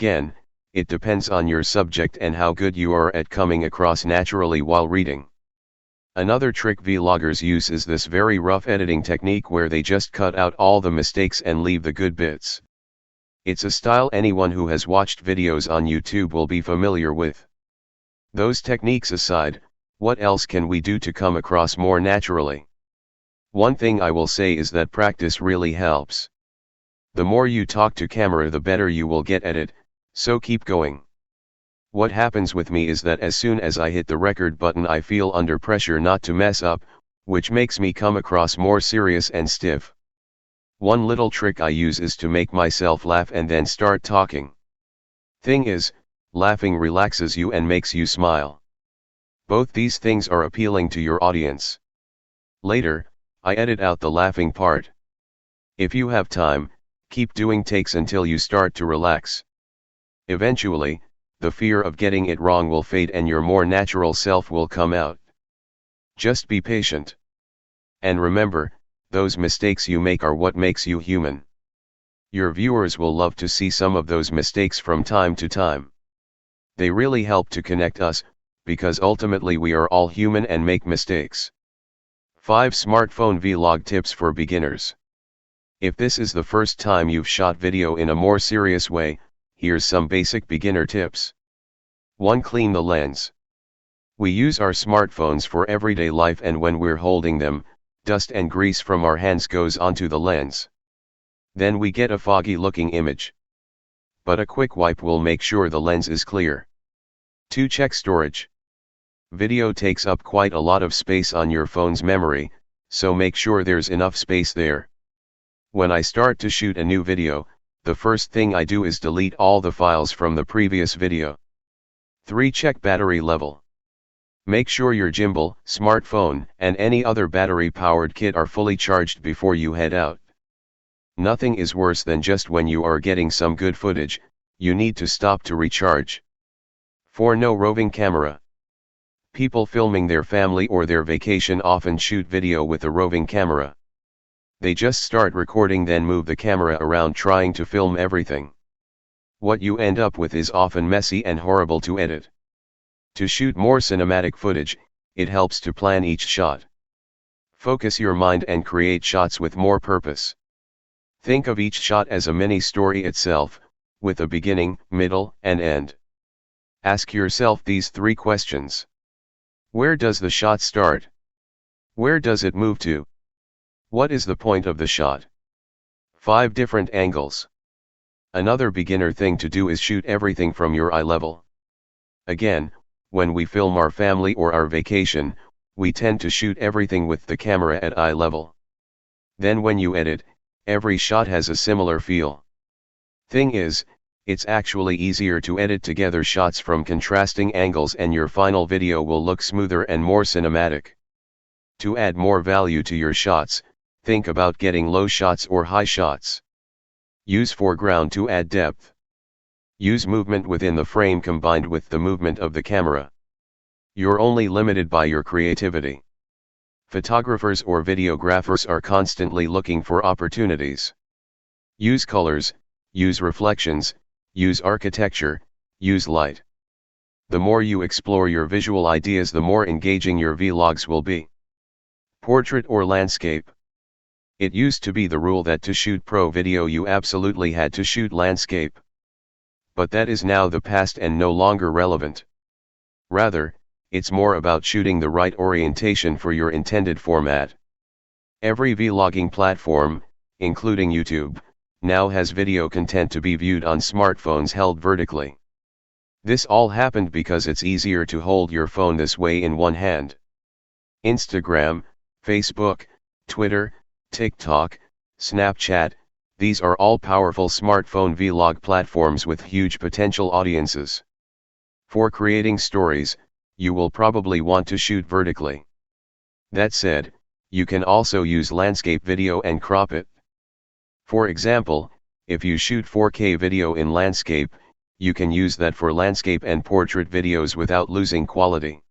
Again, it depends on your subject and how good you are at coming across naturally while reading. Another trick vloggers use is this very rough editing technique where they just cut out all the mistakes and leave the good bits. It's a style anyone who has watched videos on YouTube will be familiar with. Those techniques aside, what else can we do to come across more naturally? One thing I will say is that practice really helps. The more you talk to camera, the better you will get at it, so keep going. What happens with me is that as soon as I hit the record button I feel under pressure not to mess up, which makes me come across more serious and stiff. One little trick I use is to make myself laugh and then start talking. Thing is, laughing relaxes you and makes you smile. Both these things are appealing to your audience. Later, I edit out the laughing part. If you have time, keep doing takes until you start to relax. Eventually, the fear of getting it wrong will fade and your more natural self will come out. Just be patient. And remember, those mistakes you make are what makes you human. Your viewers will love to see some of those mistakes from time to time. They really help to connect us, because ultimately we are all human and make mistakes. 5 Smartphone Vlog Tips for Beginners. If this is the first time you've shot video in a more serious way, here's some basic beginner tips. 1. Clean the lens. We use our smartphones for everyday life, and when we're holding them, dust and grease from our hands goes onto the lens. Then we get a foggy looking image. But a quick wipe will make sure the lens is clear. 2. Check storage. Video takes up quite a lot of space on your phone's memory, so make sure there's enough space there. When I start to shoot a new video, the first thing I do is delete all the files from the previous video. 3. Check battery level. Make sure your gimbal, smartphone, and any other battery-powered kit are fully charged before you head out. Nothing is worse than just when you are getting some good footage, you need to stop to recharge. 4. No roving camera. People filming their family or their vacation often shoot video with a roving camera. They just start recording, then move the camera around trying to film everything. What you end up with is often messy and horrible to edit. To shoot more cinematic footage, it helps to plan each shot. Focus your mind and create shots with more purpose. Think of each shot as a mini story itself, with a beginning, middle, and end. Ask yourself these 3 questions. Where does the shot start? Where does it move to? What is the point of the shot? 5 different angles. Another beginner thing to do is shoot everything from your eye level. Again, when we film our family or our vacation, we tend to shoot everything with the camera at eye level. Then when you edit, every shot has a similar feel. Thing is, it's actually easier to edit together shots from contrasting angles and your final video will look smoother and more cinematic. To add more value to your shots, think about getting low shots or high shots. Use foreground to add depth. Use movement within the frame combined with the movement of the camera. You're only limited by your creativity. Photographers or videographers are constantly looking for opportunities. Use colors, use reflections, use architecture, use light. The more you explore your visual ideas, the more engaging your vlogs will be. Portrait or landscape. It used to be the rule that to shoot pro video you absolutely had to shoot landscape. But that is now the past and no longer relevant. Rather, it's more about shooting the right orientation for your intended format. Every vlogging platform, including YouTube, now has video content to be viewed on smartphones held vertically. This all happened because it's easier to hold your phone this way in one hand. Instagram, Facebook, Twitter, TikTok, Snapchat, these are all powerful smartphone vlog platforms with huge potential audiences. For creating stories, you will probably want to shoot vertically. That said, you can also use landscape video and crop it. For example, if you shoot 4K video in landscape, you can use that for landscape and portrait videos without losing quality.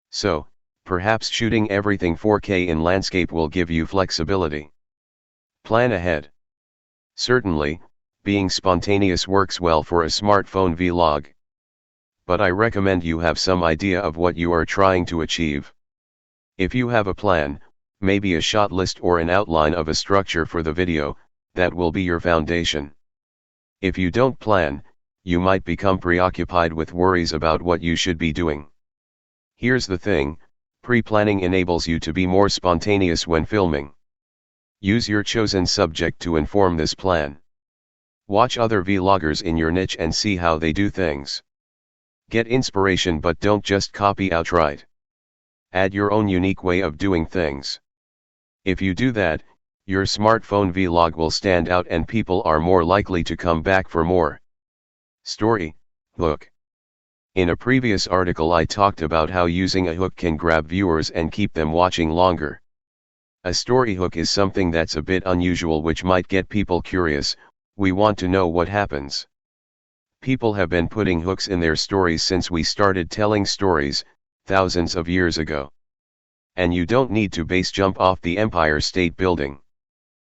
So, perhaps shooting everything 4K in landscape will give you flexibility. Plan ahead. Certainly, Being spontaneous works well for a smartphone vlog. But I recommend you have some idea of what you are trying to achieve. If you have a plan, maybe a shot list or an outline of a structure for the video, that will be your foundation. If you don't plan, you might become preoccupied with worries about what you should be doing. Here's the thing, pre-planning enables you to be more spontaneous when filming. Use your chosen subject to inform this plan. Watch other vloggers in your niche and see how they do things. Get inspiration, but don't just copy outright. Add your own unique way of doing things. If you do that, your smartphone vlog will stand out and people are more likely to come back for more. Story, hook. In a previous article I talked about how using a hook can grab viewers and keep them watching longer. A story hook is something that's a bit unusual, which might get people curious. We want to know what happens. People have been putting hooks in their stories since we started telling stories, thousands of years ago. And you don't need to base jump off the Empire State Building.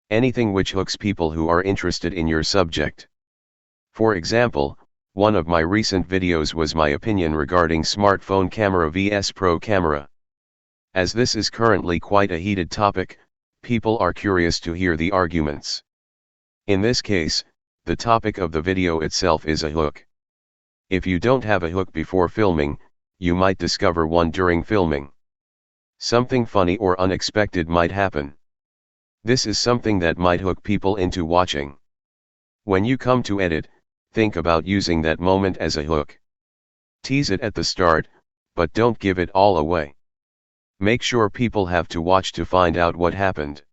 Anything which hooks people who are interested in your subject. For example, one of my recent videos was my opinion regarding smartphone camera vs Pro camera. As this is currently quite a heated topic, people are curious to hear the arguments. In this case, the topic of the video itself is a hook. If you don't have a hook before filming, you might discover one during filming. Something funny or unexpected might happen. This is something that might hook people into watching. When you come to edit, think about using that moment as a hook. Tease it at the start, but don't give it all away. Make sure people have to watch to find out what happened.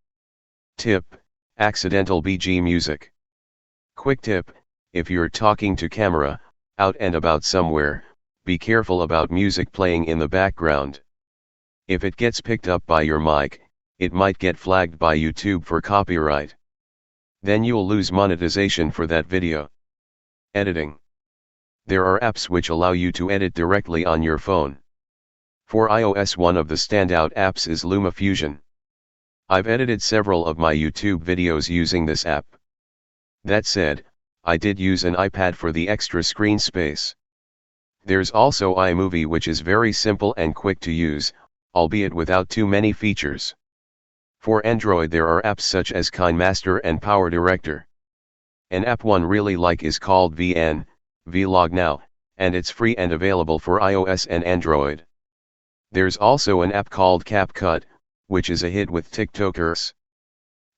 Tip: accidental BG music. Quick tip: if you're talking to camera, out and about somewhere, be careful about music playing in the background. If it gets picked up by your mic, it might get flagged by YouTube for copyright. Then you'll lose monetization for that video. Editing. There are apps which allow you to edit directly on your phone. For iOS, one of the standout apps is Lumafusion. I've edited several of my YouTube videos using this app. That said, I did use an iPad for the extra screen space. There's also iMovie, which is very simple and quick to use, albeit without too many features. For Android there are apps such as KineMaster and Power Director. An app one really like is called Vlog Now, and it's free and available for iOS and Android. There's also an app called CapCut, which is a hit with TikTokers.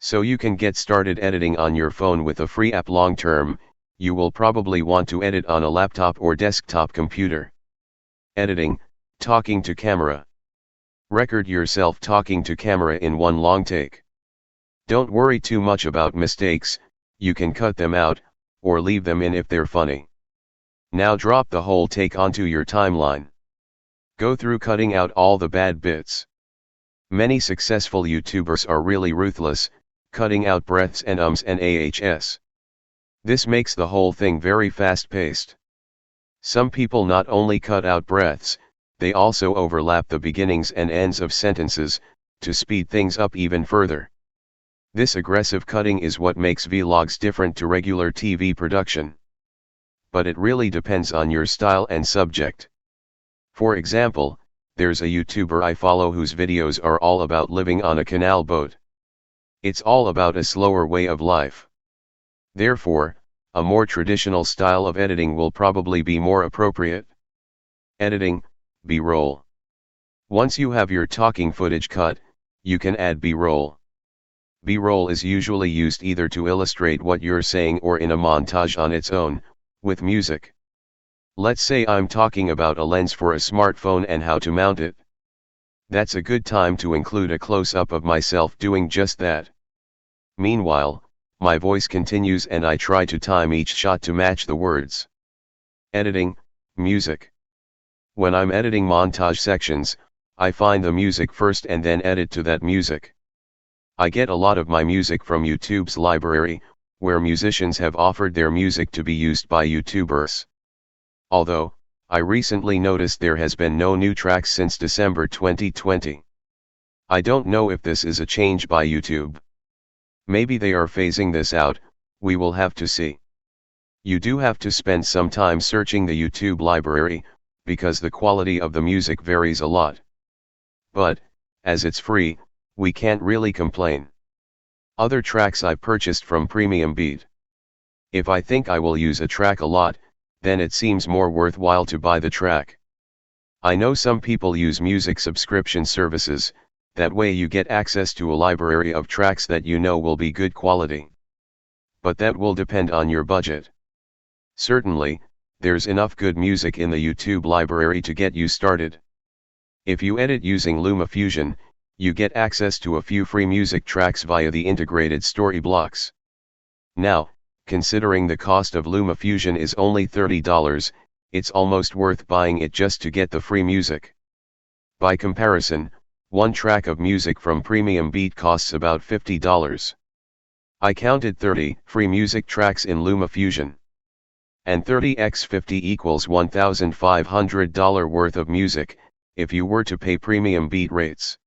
So you can get started editing on your phone with a free app. Long term, you will probably want to edit on a laptop or desktop computer. Editing, talking to camera. Record yourself talking to camera in one long take. Don't worry too much about mistakes, you can cut them out, or leave them in if they're funny. Now drop the whole take onto your timeline. Go through cutting out all the bad bits. Many successful YouTubers are really ruthless, cutting out breaths and ums and ahs. This makes the whole thing very fast-paced. Some people not only cut out breaths, they also overlap the beginnings and ends of sentences, to speed things up even further. This aggressive cutting is what makes vlogs different to regular TV production. But it really depends on your style and subject. For example, there's a YouTuber I follow whose videos are all about living on a canal boat. It's all about a slower way of life. Therefore, a more traditional style of editing will probably be more appropriate. Editing, BRoll. Once you have your talking footage cut, you can add BRoll. BRoll is usually used either to illustrate what you're saying or in a montage on its own, with music. Let's say I'm talking about a lens for a smartphone and how to mount it. That's a good time to include a close-up of myself doing just that. Meanwhile, my voice continues and I try to time each shot to match the words. Editing, music. When I'm editing montage sections, I find the music first and then edit to that music. I get a lot of my music from YouTube's library, where musicians have offered their music to be used by YouTubers. Although, I recently noticed there has been no new tracks since December 2020. I don't know if this is a change by YouTube. Maybe they are phasing this out, we will have to see. You do have to spend some time searching the YouTube library, because the quality of the music varies a lot. But, as it's free, we can't really complain. Other tracks I purchased from Premium Beat. If I think I will use a track a lot, then it seems more worthwhile to buy the track. I know some people use music subscription services, that way you get access to a library of tracks that you know will be good quality. But that will depend on your budget. Certainly, there's enough good music in the YouTube library to get you started. If you edit using Lumafusion, you get access to a few free music tracks via the integrated story blocks. Now, considering the cost of Lumafusion is only $30, it's almost worth buying it just to get the free music. By comparison, one track of music from Premium Beat costs about $50. I counted 30 free music tracks in Lumafusion. And 30 x 50 equals $1,500 worth of music, if you were to pay Premium Beat rates.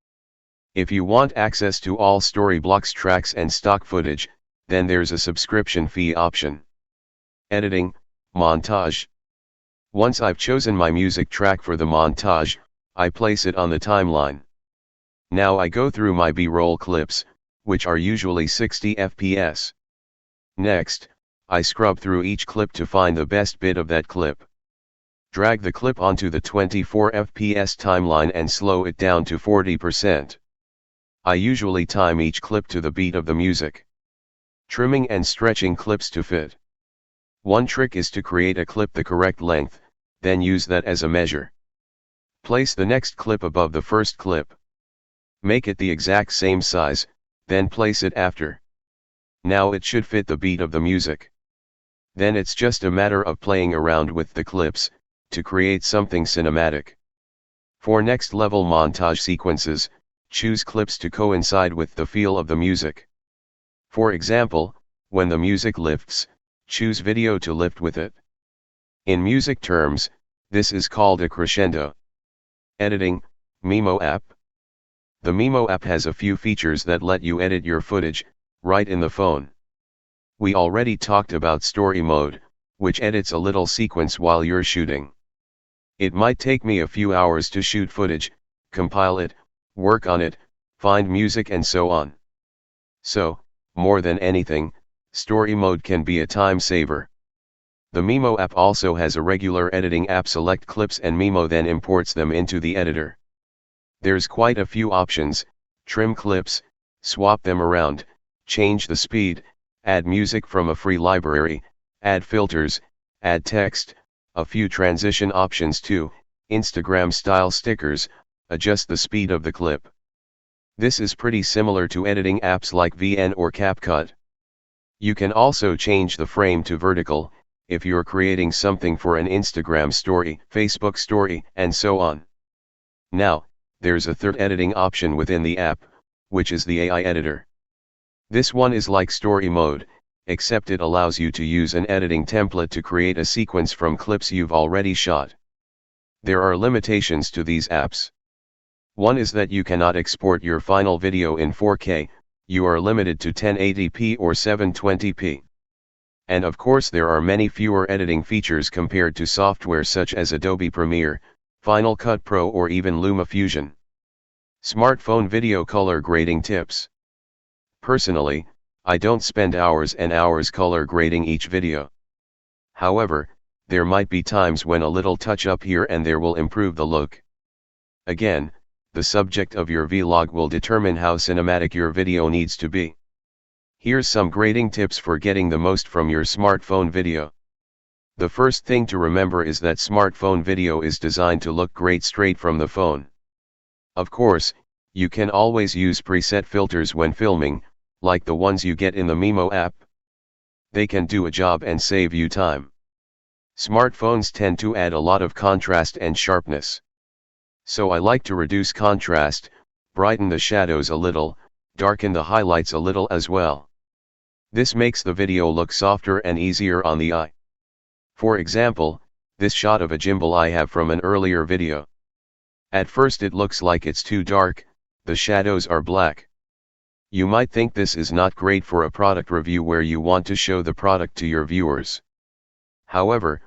If you want access to all story blocks tracks and stock footage, then there's a subscription fee option. Editing, montage. Once I've chosen my music track for the montage, I place it on the timeline. Now I go through my BRoll clips, which are usually 60 fps. Next, I scrub through each clip to find the best bit of that clip. Drag the clip onto the 24 fps timeline and slow it down to 40%. I usually time each clip to the beat of the music. Trimming and stretching clips to fit. One trick is to create a clip the correct length, then use that as a measure. Place the next clip above the first clip. Make it the exact same size, then place it after. Now it should fit the beat of the music. Then it's just a matter of playing around with the clips, to create something cinematic. For next level montage sequences, choose clips to coincide with the feel of the music. For example, when the music lifts, choose video to lift with it. In music terms, this is called a crescendo. Editing, Memo App. The Memo App has a few features that let you edit your footage, right in the phone. We already talked about story mode, which edits a little sequence while you're shooting. It might take me a few hours to shoot footage, compile it, work on it, find music and so on. So, more than anything, story mode can be a time saver. The Memo app also has a regular editing app. Select clips and Memo then imports them into the editor. There's quite a few options: trim clips, swap them around, change the speed, add music from a free library, add filters, add text, a few transition options too, Instagram style stickers, adjust the speed of the clip. This is pretty similar to editing apps like VN or CapCut. You can also change the frame to vertical, if you're creating something for an Instagram story, Facebook story, and so on. Now, there's a third editing option within the app, which is the AI editor. This one is like story mode, except it allows you to use an editing template to create a sequence from clips you've already shot. There are limitations to these apps. One is that you cannot export your final video in 4K, you are limited to 1080p or 720p. And of course there are many fewer editing features compared to software such as Adobe Premiere, Final Cut Pro or even Lumafusion. Smartphone video color grading tips. Personally, I don't spend hours and hours color grading each video. However, there might be times when a little touch up here and there will improve the look. Again, the subject of your vlog will determine how cinematic your video needs to be. Here's some grading tips for getting the most from your smartphone video. The first thing to remember is that smartphone video is designed to look great straight from the phone. Of course, you can always use preset filters when filming, like the ones you get in the Memo app. They can do a job and save you time. Smartphones tend to add a lot of contrast and sharpness. So I like to reduce contrast, brighten the shadows a little, darken the highlights a little as well. This makes the video look softer and easier on the eye. For example, this shot of a gimbal I have from an earlier video. At first it looks like it's too dark, the shadows are black. You might think this is not great for a product review where you want to show the product to your viewers. However,